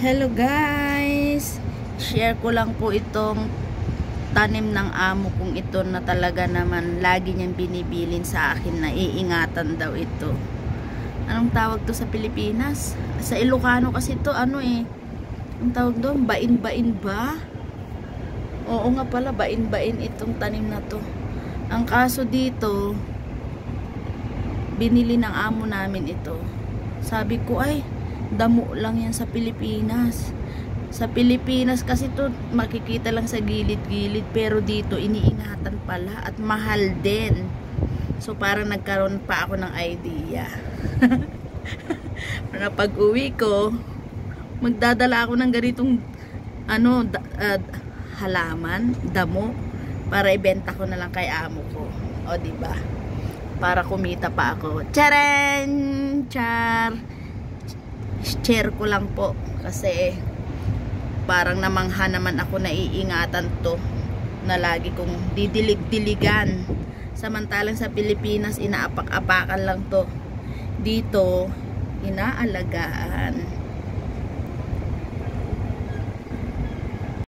Hello guys, share ko lang po itong tanim ng amo kong ito na talaga naman lagi niyang binibilin sa akin na iingatan daw ito. Anong tawag to sa Pilipinas? Sa Ilocano kasi to ang tawag doon, bain-bain ba? Oo nga pala, bain-bain itong tanim na to. Ang kaso dito, binili ng amo namin ito. Sabi ko ay damo lang yan sa Pilipinas. Sa Pilipinas kasi to makikita lang sa gilid-gilid, pero dito iniingatan pala at mahal din. So parang nagkaroon pa ako ng idea. Para pag uwi ko, magdadala ako ng ganitong halaman, damo, para ibenta ko na lang kay amo ko. O diba? Para kumita pa ako. Charan! Char! Share ko lang po kasi parang namangha naman ako na iingatan to na lagi kong didilig-diligan, samantalang sa Pilipinas inaapak-apakan lang to, dito inaalagaan.